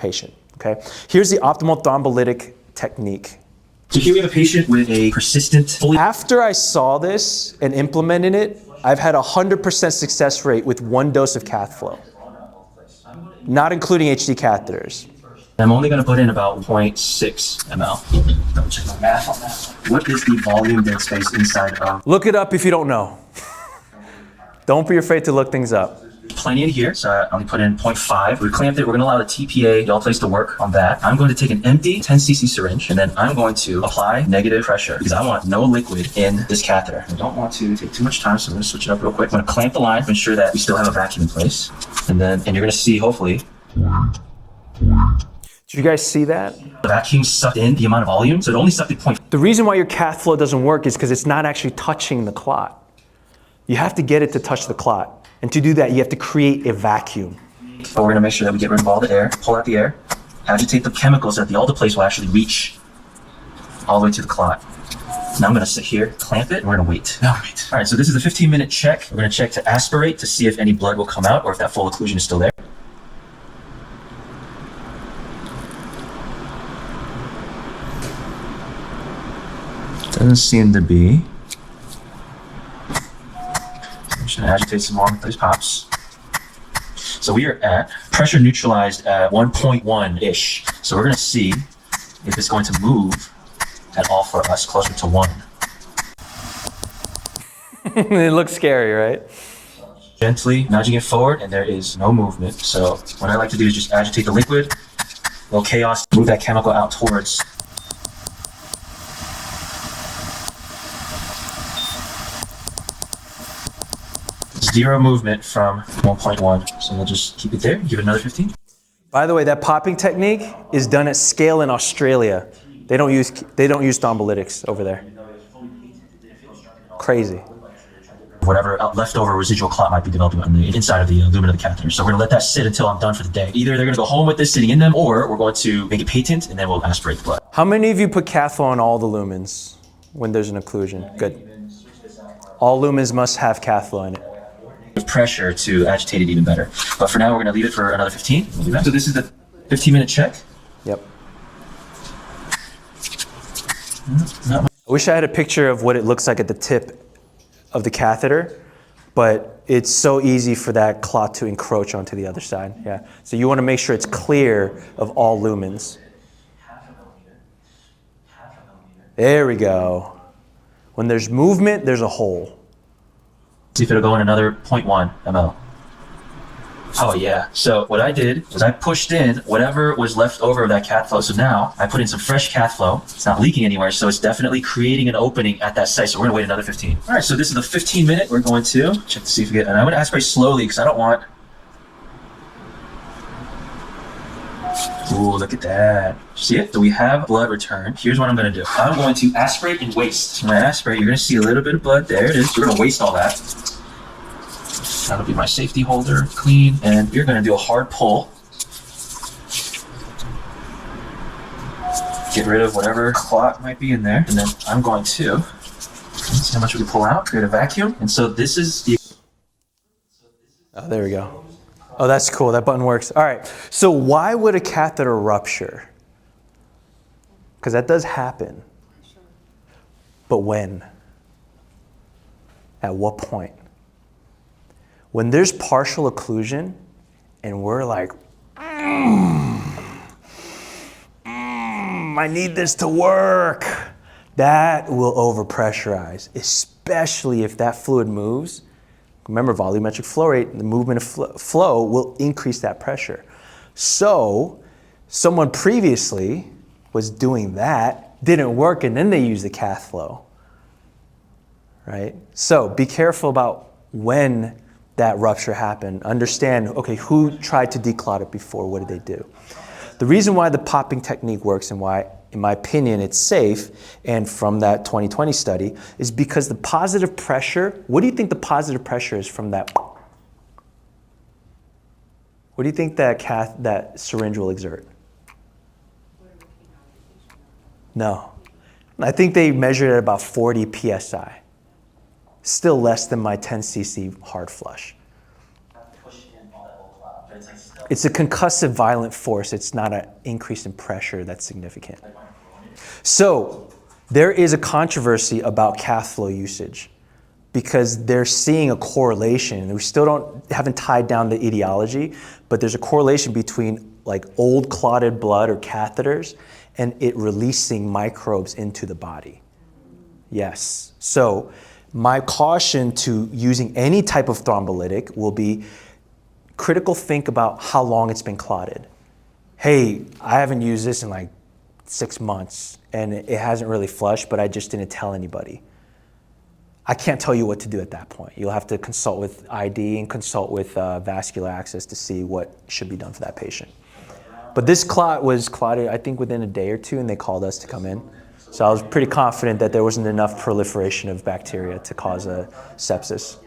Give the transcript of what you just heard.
patient, okay? Here's the optimal thrombolytic technique. So here we have a patient with a persistent... After I saw this and implemented it, I've had 100% success rate with 1 dose of Cathflo, not including HD catheters. I'm only going to put in about 0.6 ml. Double check my math on that. What is the volume dead space inside of? Look it up if you don't know. Don't be afraid to look things up. Plenty in here, so I only put in 0.5. We clamped it. We're going to allow the TPA, the Alteplase, to work on that. I'm going to take an empty 10 cc syringe, and then I'm going to apply negative pressure because I want no liquid in this catheter. I don't want to take too much time, so I'm going to switch it up real quick. I'm going to clamp the line to ensure that we still have a vacuum in place. And you're going to see, hopefully, did you guys see that? the vacuum sucked in the amount of volume, so it only sucked in 0.5. The reason why your Cathflo doesn't work is because it's not actually touching the clot. You have to get it to touch the clot. And to do that, you have to create a vacuum. But we're going to make sure that we get rid of all the air, pull out the air, agitate the chemicals so that the Alteplase will actually reach all the way to the clot. Now I'm going to sit here, clamp it, and we're going to wait. All right, so this is a 15-minute check. We're going to check to aspirate to see if any blood will come out or if that full occlusion is still there. Doesn't seem to be. I'm just going to agitate some more with these pops. So we are at pressure neutralized at 1.1-ish. So we're going to see if it's going to move at all for us closer to 1. It looks scary, right? Gently nudging it forward, and there is no movement. So what I like to do is just agitate the liquid, a little chaos, move that chemical out towards. Zero movement from 1.1. So we'll just keep it there, give it another 15. By the way, that popping technique is done at scale in Australia. They don't use thrombolytics over there. Crazy. Whatever leftover residual clot might be developing on the inside of the lumen of the catheter. So we're going to let that sit until I'm done for the day. Either they're going to go home with this sitting in them, or we're going to make it patent and then we'll aspirate the blood. How many of you put Cathflo on all the lumens when there's an occlusion? Good. All lumens must have Cathflo in it. Pressure to agitate it even better. But for now, we're going to leave it for another 15. We'll do that. So this is the 15-minute check. Yep. I wish I had a picture of what it looks like at the tip of the catheter, but it's so easy for that clot to encroach onto the other side. Yeah. So you want to make sure it's clear of all lumens. There we go. When there's movement, there's a hole. See if it'll go in another 0.1 ml. Oh yeah. So what I did was I pushed in whatever was left over of that Cathflo. So now I put in some fresh Cathflo. It's not leaking anywhere, so it's definitely creating an opening at that site. So we're gonna wait another 15. All right, so this is the 15-minute. We're going to check to see if we get, and I'm gonna aspirate slowly because I don't want. Ooh, look at that. See it? So we have blood return. Here's what I'm going to do. I'm going to aspirate and waste. When I aspirate, you're going to see a little bit of blood. There it is. We're going to waste all that. That'll be my safety holder, clean. And you're going to do a hard pull. Get rid of whatever clot might be in there. And then I'm going to, let's see how much we can pull out, create a vacuum. And so this is the... Oh, there we go. Oh, that's cool. That button works. All right. So why would a catheter rupture? Because that does happen. But when? At what point? When there's partial occlusion and we're like, I need this to work, that will overpressurize, especially if that fluid moves. Remember, volumetric flow rate, the movement of flow will increase that pressure. So someone previously was doing that, didn't work, and then they used the Cathflo, right? So be careful about when that rupture happened. Understand, okay, who tried to declot it before? What did they do? The reason why the popping technique works and why, in my opinion, it's safe, and from that 2020 study, is because the positive pressure, what do you think the positive pressure is from that? What do you think that syringe will exert? No. I think they measured at about 40 PSI. Still less than my 10 cc hard flush. It's a concussive violent force. It's not an increase in pressure that's significant. So there is a controversy about Cathflo usage because they're seeing a correlation. We still haven't tied down the etiology, but there's a correlation between like old clotted blood or catheters and it releasing microbes into the body. Yes. So my caution to using any type of thrombolytic will be critical think about how long it's been clotted. Hey, I haven't used this in like 6 months and it hasn't really flushed, but I just didn't tell anybody. I can't tell you what to do at that point. You'll have to consult with ID and consult with Vascular Access to see what should be done for that patient. But this clot was clotted, I think, within a day or two, and they called us to come in. So I was pretty confident that there wasn't enough proliferation of bacteria to cause a sepsis.